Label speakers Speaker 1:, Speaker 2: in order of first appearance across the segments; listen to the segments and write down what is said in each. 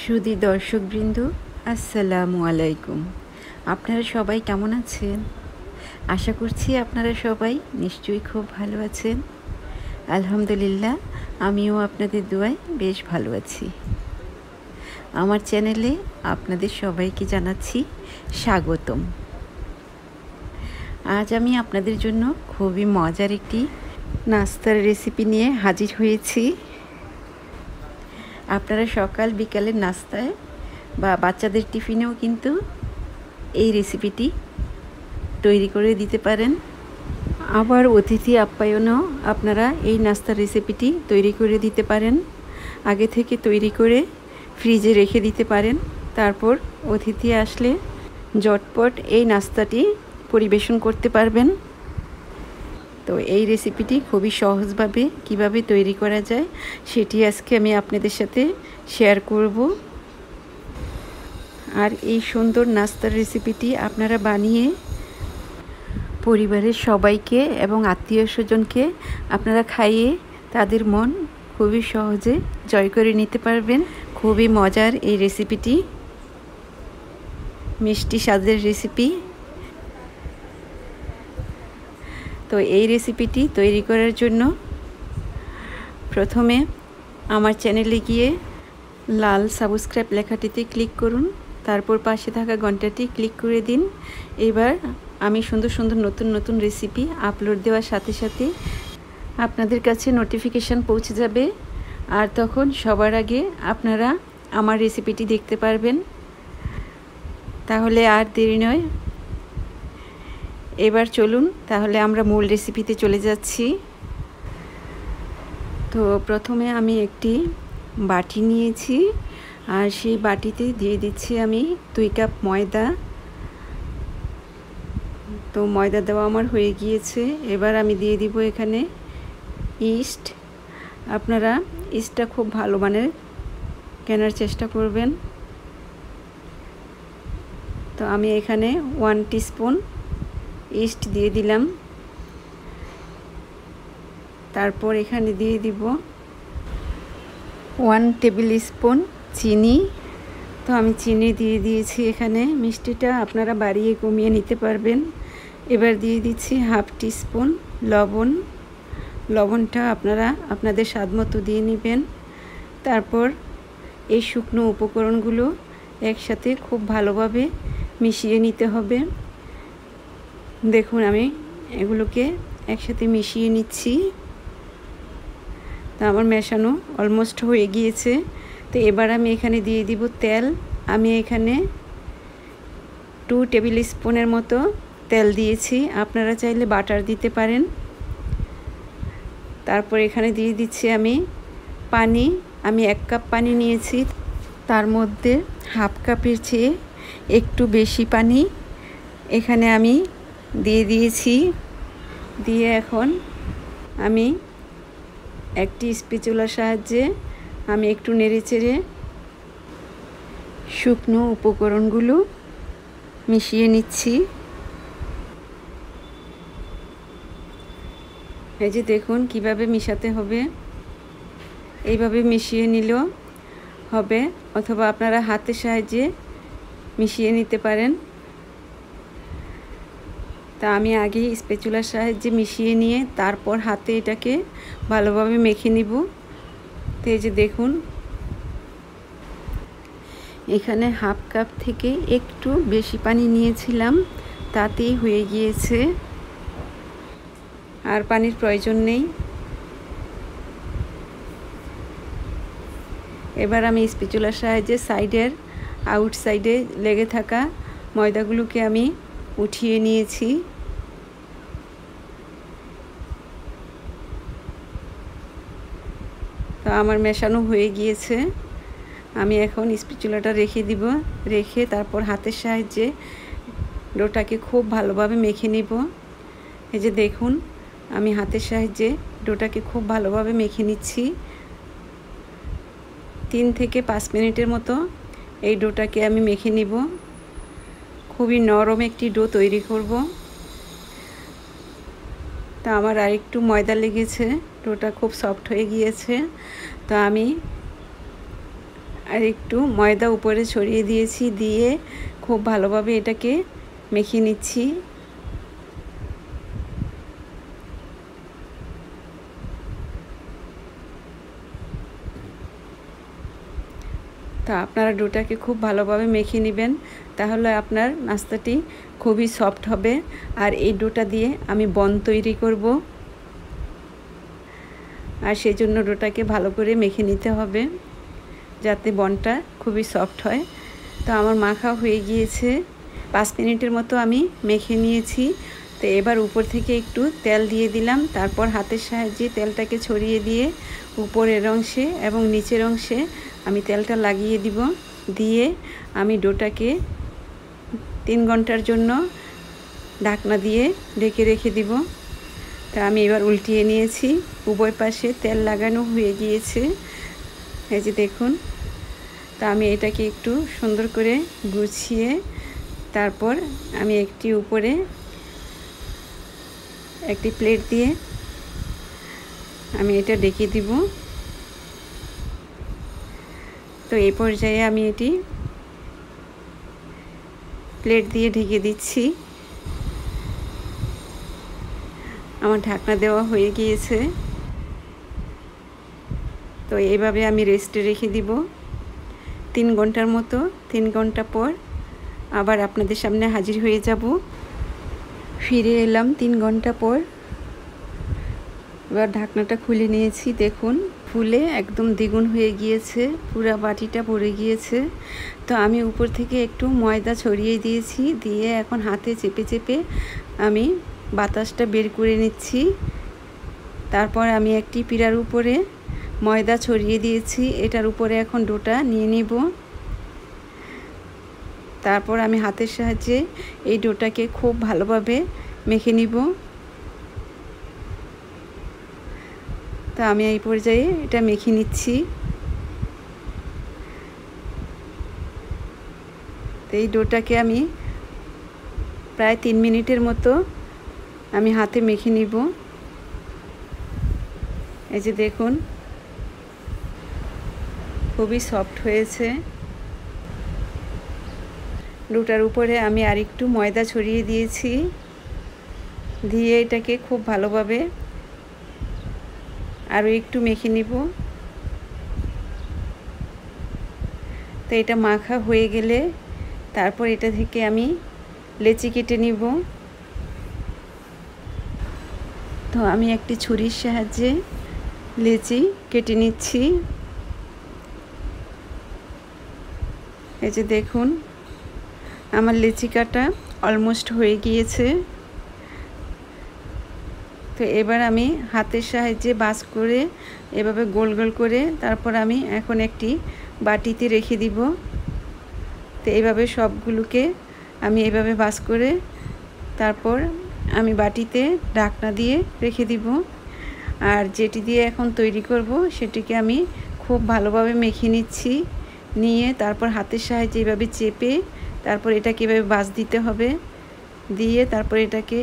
Speaker 1: সুধী দর্শকবৃন্দ, আসসালামু আলাইকুম। আপনারা সবাই কেমন আছেন? আশা করছি আপনারা সবাই নিশ্চয়ই খুব ভালো আছেন। আলহামদুলিল্লাহ, আমিও আপনাদের দোয়ায় বেশ ভালো আছি। আমার চ্যানেলে আপনাদের সবাইকে জানাচ্ছি স্বাগতম। আজ আমি আপনাদের জন্য খুবই মজার একটি নাস্তার রেসিপি নিয়ে হাজির হয়েছি। আপনারা সকাল বিকালের নাস্তায় বা বাচ্চাদের টিফিনেও কিন্তু এই রেসিপিটি তৈরি করে দিতে পারেন। আবার অতিথি আপ্যায়নেও আপনারা এই নাস্তার রেসিপিটি তৈরি করে দিতে পারেন। আগে থেকে তৈরি করে ফ্রিজে রেখে দিতে পারেন। তারপর অতিথি আসলে ঝটপট এই নাস্তাটি পরিবেশন করতে পারবেন। তো এই রেসিপিটি খুবই সহজভাবে কিভাবে তৈরি করা যায় সেটি আজকে আমি আপনাদের সাথে শেয়ার করব। আর এই সুন্দর নাস্তার রেসিপিটি আপনারা বানিয়ে পরিবারের সবাইকে এবং আত্মীয় স্বজনকে আপনারা খাইয়ে তাদের মন খুবই সহজে জয় করে নিতে পারবেন। খুবই মজার এই রেসিপিটি, মিষ্টি স্বাদের রেসিপি। তো এই রেসিপিটি তৈরি করার জন্য প্রথমে আমার চ্যানেলে গিয়ে লাল সাবস্ক্রাইব লেখাটিতে ক্লিক করুন, তারপর পাশে থাকা ঘন্টাটি ক্লিক করে দিন। এবার আমি সুন্দর সুন্দর নতুন নতুন রেসিপি আপলোড দেওয়ার সাথে সাথে আপনাদের কাছে নোটিফিকেশান পৌঁছে যাবে, আর তখন সবার আগে আপনারা আমার রেসিপিটি দেখতে পারবেন। তাহলে আর দেরি নয়, এবার চলুন তাহলে আমরা মূল রেসিপিতে চলে যাচ্ছি। তো প্রথমে আমি একটি বাটি নিয়েছি, আর সেই বাটিতে দিয়ে দিচ্ছি আমি 2 কাপ ময়দা। তো ময়দা দেওয়া আমার হয়ে গিয়েছে। এবার আমি দিয়ে দিব এখানে ইস্ট। আপনারা ইস্টটা খুব ভালো মানের কেনার চেষ্টা করবেন। তো আমি এখানে 1 টিস্পুন ইস্ট দিয়ে দিলাম। তারপর এখানে দিয়ে দিব 1 টেবিল স্পুন চিনি। তো আমি চিনি দিয়ে দিয়েছি এখানে। মিষ্টিটা আপনারা বাড়িয়ে কমিয়ে নিতে পারবেন। এবার দিয়ে দিচ্ছি 1/2 টিস্পুন লবণ। লবণটা আপনারা আপনাদের স্বাদ মতো দিয়ে নেবেন। তারপর এই শুকনো উপকরণগুলো একসাথে খুব ভালোভাবে মিশিয়ে নিতে হবে। দেখুন আমি এগুলোকে একসাথে মিশিয়ে নিচ্ছি। তা আমার মেশানো অলমোস্ট হয়ে গিয়েছে। তো এবার আমি এখানে দিয়ে দিব তেল। আমি এখানে 2 টেবিল স্পুনের মতো তেল দিয়েছি। আপনারা চাইলে বাটার দিতে পারেন। তারপর এখানে দিয়ে দিচ্ছি আমি পানি। আমি 1 কাপ পানি নিয়েছি, তার মধ্যে 1/2 কাপের চেয়ে একটু বেশি পানি এখানে আমি দিয়ে দিয়েছি। দিয়ে এখন আমি একটি স্প্যাচুলার সাহায্যে আমি একটু নেড়েচেড়ে শুকনো উপকরণগুলো মিশিয়ে নিচ্ছি। এই যে দেখুন কিভাবে মিশাতে হবে। এইভাবে মিশিয়ে নিলেও হবে, অথবা আপনারা হাতের সাহায্যে মিশিয়ে নিতে পারেন। তা আমি আগে স্প্যাচুলার সাহায্যে মিশিয়ে নিয়ে তারপর হাতে এটাকে ভালোভাবে মেখে নিব। তো এই যে দেখুন এখানে 1/2 কাপ থেকে একটু বেশি পানি নিয়েছিলাম, তাতেই হয়ে গিয়েছে, আর পানির প্রয়োজন নেই। এবার আমি স্প্যাচুলার সাহায্যে সাইডের আউটসাইডে লেগে থাকা ময়দাগুলোকে আমি উঠিয়ে নিয়েছি। তো আমার মেশানো হয়ে গিয়েছে। আমি এখন স্প্যাচুলাটা রেখে দিব। রেখে তারপর হাতের সাহায্যে ডোটাকে খুব ভালোভাবে মেখে নিব। এই যে দেখুন আমি হাতের সাহায্যে ডোটাকে খুব ভালোভাবে মেখে নিচ্ছি। 3 থেকে 5 মিনিটের মতো এই ডোটাকে আমি মেখে নিব। খুবই নরম একটি ডো তৈরি করব। তা আমার আরেকটু ময়দা লেগেছে, ডোটা খুব সফট হয়ে গিয়েছে। তো আমি আর একটু ময়দা উপরে ছড়িয়ে দিয়েছি, দিয়ে খুব ভালোভাবে এটাকে মেখে নিচ্ছি। তা আপনারা ডোটাকে খুব ভালোভাবে মেখে নেবেন, তাহলে আপনার নাস্তাটি খুবই সফট হবে। আর এই ডোটা দিয়ে আমি বন তৈরি করব, আর সেই জন্য ডোটাকে ভালো করে মেখে নিতে হবে যাতে বনটা খুবই সফট হয়। তো আমার মাখা হয়ে গিয়েছে, 5 মিনিটের মতো আমি মেখে নিয়েছি। তো এবার উপর থেকে একটু তেল দিয়ে দিলাম, তারপর হাতের সাহায্যে তেলটাকে ছড়িয়ে দিয়ে উপরের অংশে এবং নিচের অংশে আমি তেলটা লাগিয়ে দিব। দিয়ে আমি ডোটাকে 3 ঘন্টার জন্য ঢাকনা দিয়ে ঢেকে রেখে দিব। তা আমি এবার উল্টিয়ে নিয়েছি, উভয় পাশে তেল লাগানো হয়ে গিয়েছে, এই যে দেখুন। তা আমি এটাকে একটু সুন্দর করে গুছিয়ে তারপর আমি উপরে একটি প্লেট দিয়ে আমি এটা ঢেকে দিব। তো এই পর্যায়ে আমি এটি প্লেট দিয়ে ঢেকে দিচ্ছি। আমার ঢাকনা দেওয়া হয়ে গিয়েছে। তো এইভাবে আমি রেস্টে রেখে দিব 3 ঘন্টার মতো। 3 ঘন্টা পর আবার আপনাদের সামনে হাজির হয়ে যাব। ফিরে এলাম 3 ঘন্টা পর। এবার ঢাকনাটা খুলে নিয়েছি, দেখুন ফুলে একদম দ্বিগুণ হয়ে গিয়েছে, পুরো বাটিটা ভরে গিয়েছে। তো আমি উপর থেকে একটু ময়দা ছড়িয়ে দিয়েছি, দিয়ে এখন হাতে চেপে চেপে আমি বাতাসটা বের করে নিচ্ছি। তারপর আমি একটি পিঁড়ার উপরে ময়দা ছড়িয়ে দিয়েছি, এটার উপরে এখন ডোটা নিয়ে নিব। তারপর আমি হাতের সাহায্যে এই ডোটাকে খুব ভালোভাবে মেখে নিব। তো আমি এই পর্যায়ে এটা মেখে নিচ্ছি। তো এই ডোটাকে আমি প্রায় 3 মিনিটের মতো আমি হাতে মেখে নিব। এই যে দেখুন খুবই সফট হয়েছে। ডোটার উপরে আমি আরেকটু ময়দা ছড়িয়ে দিয়েছি, দিয়ে এটাকে খুব ভালোভাবে আরও একটু মেখে নিব। তো এটা মাখা হয়ে গেলে তারপর এটা থেকে আমি লেচি কেটে নিব। তো আমি একটি ছুরির সাহায্যে লেচি কেটে নিচ্ছি। এই যে দেখুন আমার লেচি কাটা অলমোস্ট হয়ে গিয়েছে। তো এবার আমি হাতের সাহায্যে বাস করে এভাবে গোল গোল করে তারপর আমি এখন একটি বাটিতে রেখে দিব। তো এইভাবে সবগুলোকে আমি এভাবে বাস করে তারপর আমি বাটিতে ঢাকনা দিয়ে রেখে দিব। আর যেটি দিয়ে এখন তৈরি করব সেটিকে আমি খুব ভালোভাবে মেখে নিচ্ছি, নিয়ে তারপর হাতের সাহায্যে এভাবে চেপে তারপর এটাকে এভাবে বাস দিতে হবে, দিয়ে তারপর এটাকে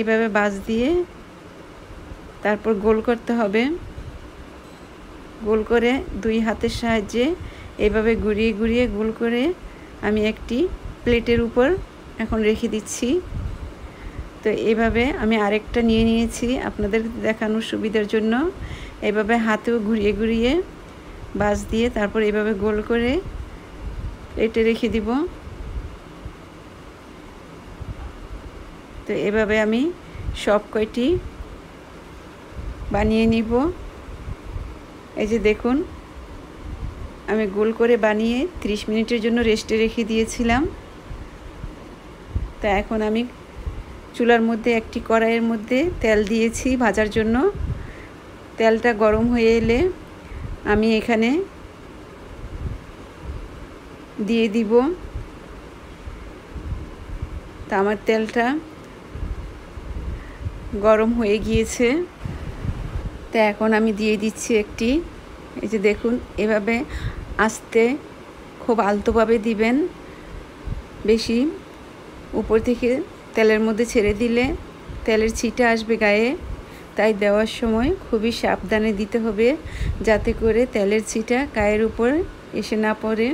Speaker 1: এভাবে বাস দিয়ে তারপর গোল করতে হবে। গোল করে 2 হাতের সাহায্যে এভাবে ঘুরিয়ে ঘুরিয়ে গোল করে আমি একটি প্লেটের উপর এখন রেখে দিচ্ছি। তো এভাবে আমি আরেকটা নিয়ে নিয়েছি আপনাদের দেখানোর সুবিধার জন্য। এভাবে হাতেও ঘুরিয়ে ঘুরিয়ে বাস দিয়ে তারপর এভাবে গোল করে প্লেটে রেখে দিব। তো এভাবে আমি সব কয়টি বানিয়ে নিব। এই যে দেখুন আমি গোল করে বানিয়ে 30 মিনিটের জন্য রেস্টে রেখে দিয়েছিলাম। তো এখন আমি চুলার মধ্যে একটি কড়াইয়ের মধ্যে তেল দিয়েছি ভাজার জন্য। তেলটা গরম হয়ে এলে আমি এখানে দিয়ে দিব। তা আমার তেলটা গরম হয়ে গিয়েছে। তো এখন আমি দিয়ে দিচ্ছি একটি, এই যে দেখুন এভাবে আস্তে খুব আলতোভাবে দিবেন, বেশি উপর থেকে তেলের মধ্যে ছেড়ে দিলে তেলের ছিটা আসবে গায়ে, তাই দেওয়ার সময় খুবই সাবধানে দিতে হবে যাতে করে তেলের ছিটা গায়ের উপর এসে না পড়ে।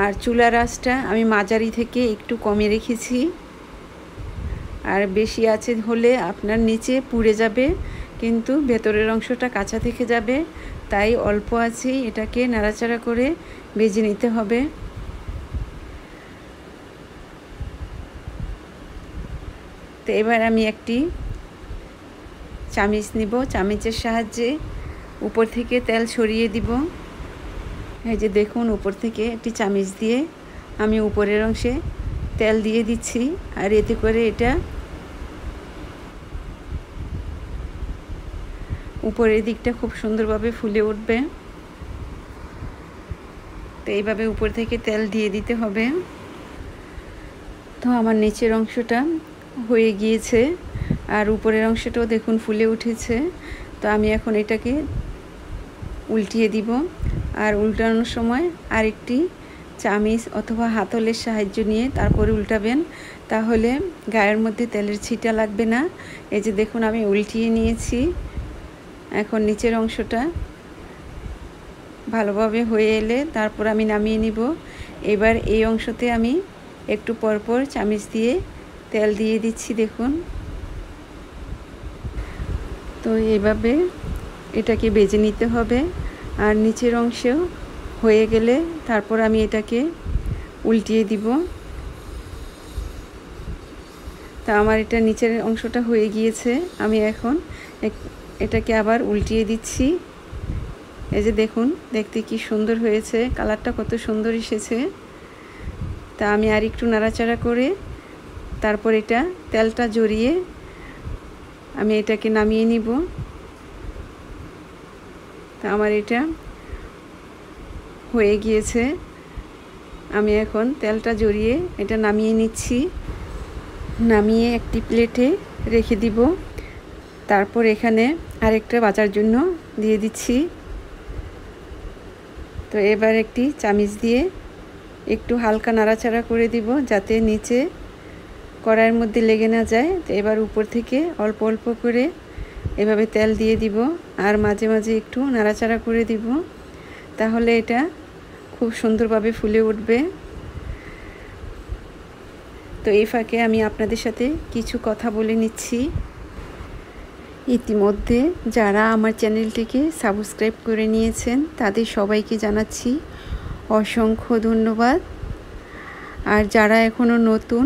Speaker 1: আর চুলার আঁচটা আমি মাঝারি থেকে একটু কমে রেখেছি, আর বেশি আছে হলে আপনার নিচে পুড়ে যাবে, কিন্তু ভেতরের অংশটা কাঁচা থেকে যাবে। তাই অল্প আঁচেই এটাকে নাড়াচাড়া করে ভেজে নিতে হবে। তো এবার আমি একটি চামচ নিব, চামচের সাহায্যে উপর থেকে তেল ছড়িয়ে দিব। এই যে দেখুন, উপর থেকে একটি চামচ দিয়ে আমি উপরের অংশে তেল দিয়ে দিচ্ছি, আর এতে করে এটা উপরের দিকটা খুব সুন্দরভাবে ফুলে উঠবে। তো এইভাবে উপর থেকে তেল দিয়ে দিতে হবে। তো আমার নিচের অংশটা হয়ে গিয়েছে, আর উপরের অংশটাও দেখুন ফুলে উঠেছে। তো আমি এখন এটাকে উল্টিয়ে দিব, আর উল্টানোর সময় আরেকটি চামচ অথবা হাতলের সাহায্য নিয়ে তারপরে উল্টাবেন, তাহলে গায়ের মধ্যে তেলের ছিটা লাগবে না। এই যে দেখুন, আমি উল্টিয়ে নিয়েছি। এখন নিচের অংশটা ভালোভাবে হয়ে এলে তারপর আমি নামিয়ে নিব। এবার এই অংশতে আমি একটু পরপর চামচ দিয়ে তেল দিয়ে দিচ্ছি, দেখুন। তো এইভাবে এটাকে ভেজে নিতে হবে। আর নিচের অংশেও হয়ে গেলে তারপর আমি এটাকে উল্টিয়ে দিব। তা আমার এটা নিচের অংশটা হয়ে গিয়েছে, আমি এখন এটাকে আবার উল্টিয়ে দিচ্ছি। এই যে দেখুন, দেখতে কি সুন্দর হয়েছে, কালারটা কত সুন্দর এসেছে। তা আমি আর একটু নাড়াচাড়া করে তারপর এটা তেলটা জড়িয়ে আমি এটাকে নামিয়ে নিব। তা আমার এটা হয়ে গিয়েছে, আমি এখন তেলটা জড়িয়ে এটা নামিয়ে নিচ্ছি। নামিয়ে একটি প্লেটে রেখে দিব। তারপর এখানে আরেকটা ভাজার জন্য দিয়ে দিচ্ছি। তো এবার একটি চামচ দিয়ে একটু হালকা নাড়াচাড়া করে দিব, যাতে নিচে কড়াইয়ের মধ্যে লেগে না যায়। তো এবার উপর থেকে অল্প অল্প করে এভাবে তেল দিয়ে দিব, আর মাঝে মাঝে একটু নাড়াচাড়া করে দিব, তাহলে এটা খুব সুন্দরভাবে ফুলে উঠবে। তো এই ফাঁকে আমি আপনাদের সাথে কিছু কথা বলে নিচ্ছি। ইতিমধ্যে যারা আমার চ্যানেলটিকে সাবস্ক্রাইব করে নিয়েছেন তাদের সবাইকে জানাচ্ছি অসংখ্য ধন্যবাদ। আর যারা এখনও নতুন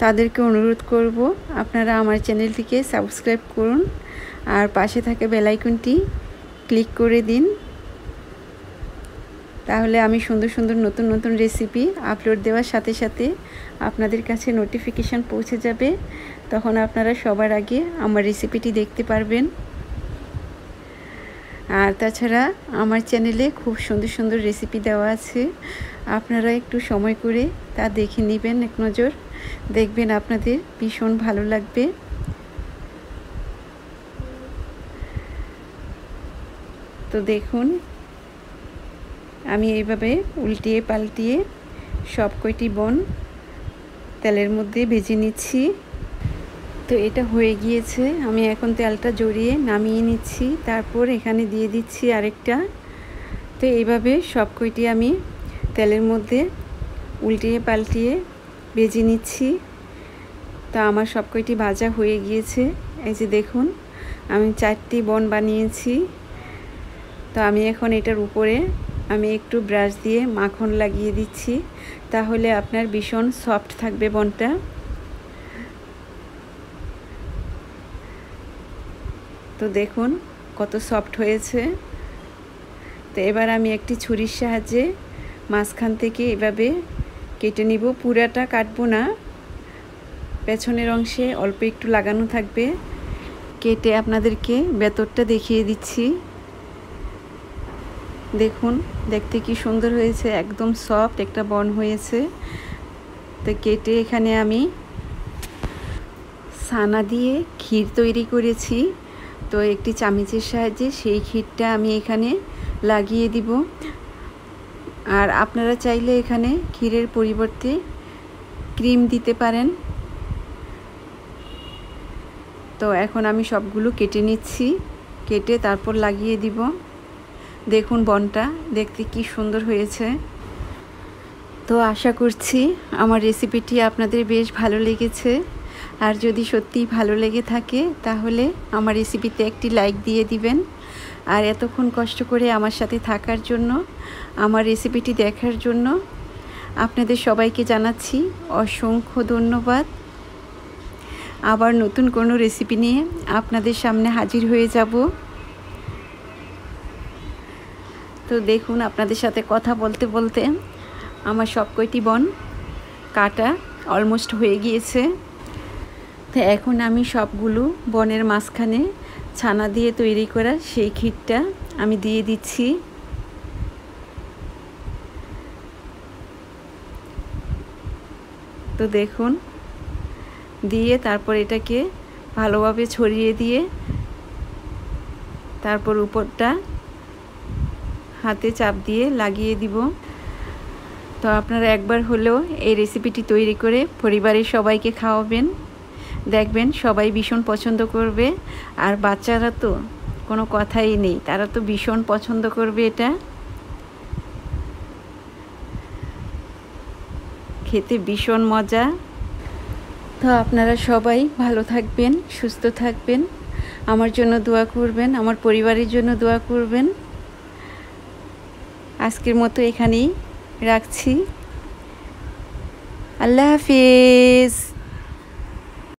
Speaker 1: তাদেরকে অনুরোধ করব, আপনারা আমার চ্যানেলটিকে সাবস্ক্রাইব করুন, আর পাশে থাকা বেল আইকনটি ক্লিক করে দিন। তাহলে আমি সুন্দর সুন্দর নতুন নতুন রেসিপি আপলোড দেওয়ার সাথে সাথে আপনাদের কাছে নোটিফিকেশান পৌঁছে যাবে, তখন আপনারা সবার আগে আমার রেসিপিটি দেখতে পারবেন। আর তাছাড়া আমার চ্যানেলে খুব সুন্দর সুন্দর রেসিপি দেওয়া আছে, আপনারা একটু সময় করে তা দেখে নেবেন, এক নজর দেখবেন, আপনাদের ভীষণ ভালো লাগবে। তো দেখুন, আমি এইভাবে উল্টিয়ে পাল্টিয়ে সব কয়টি বন তেলের মধ্যে ভেজে নিচ্ছি। তো এটা হয়ে গিয়েছে, আমি এখন তেলটা জড়িয়ে নামিয়ে নিচ্ছি, তারপর এখানে দিয়ে দিচ্ছি আরেকটা। তো এইভাবে সব কয়টি আমি তেলের মধ্যে উল্টিয়ে পাল্টিয়ে ভেজে নিচ্ছি। তা আমার সব কয়টি ভাজা হয়ে গিয়েছে। এই যে দেখুন, আমি 4টি বন বানিয়েছি। তো আমি এখন এটার উপরে আমি একটু ব্রাশ দিয়ে মাখন লাগিয়ে দিচ্ছি, তাহলে আপনার ভীষণ সফট থাকবে বনটা। তো দেখুন কত সফট হয়েছে। তো এবার আমি একটি ছুরির সাহায্যে মাঝখান থেকে এভাবে কেটে নিব, পুরাটা কাটবো না, পেছনের অংশে অল্প একটু লাগানো থাকবে। কেটে আপনাদেরকে ভেতরটা দেখিয়ে দিচ্ছি। দেখুন দেখতে কি সুন্দর হয়েছে, একদম সফট একটা বন হয়েছে। তো কেটে এখানে আমি ছানা দিয়ে ক্ষীর তৈরি করেছি। তো একটি চামচের সাহায্যে সেই ক্ষীরটা আমি এখানে লাগিয়ে দিব। আর আপনারা চাইলে এখানে ক্ষীরের পরিবর্তে ক্রিম দিতে পারেন। তো এখন আমি সবগুলো কেটে নিচ্ছি, কেটে তারপর লাগিয়ে দিব। দেখুন বনটা দেখতে কি সুন্দর হয়েছে। তো আশা করছি আমার রেসিপিটি আপনাদের বেশ ভালো লেগেছে। আর যদি সত্যিই ভালো লেগে থাকে তাহলে আমার রেসিপিতে একটি লাইক দিয়ে দিবেন। আর এতক্ষণ কষ্ট করে আমার সাথে থাকার জন্য, আমার রেসিপিটি দেখার জন্য আপনাদের সবাইকে জানাচ্ছি অসংখ্য ধন্যবাদ। আবার নতুন কোনো রেসিপি নিয়ে আপনাদের সামনে হাজির হয়ে যাব। তো দেখুন আপনাদের সাথে কথা বলতে বলতে আমার সব কয়টি বন কাটা অলমোস্ট হয়ে গিয়েছে। তো এখন আমি সবগুলো বনের মাঝখানে ছানা দিয়ে তৈরি করা সেই ক্ষীরটা আমি দিয়ে দিচ্ছি। তো দেখুন দিয়ে তারপর এটাকে ভালোভাবে ছড়িয়ে দিয়ে তারপর উপরটা হাতে চাপ দিয়ে লাগিয়ে দিব। তো আপনারা একবার হলেও এই রেসিপিটি তৈরি করে পরিবারের সবাইকে খাওয়াবেন, দেখবেন সবাই ভীষণ পছন্দ করবে। আর বাচ্চারা তো কোনো কথাই নেই, তারা তো ভীষণ পছন্দ করবে এটা, খেতে ভীষণ মজা। তো আপনারা সবাই ভালো থাকবেন, সুস্থ থাকবেন, আমার জন্য দোয়া করবেন, আমার পরিবারের জন্য দোয়া করবেন। আজকের মতো এখানেই রাখছি। আল্লাহ হাফিজ।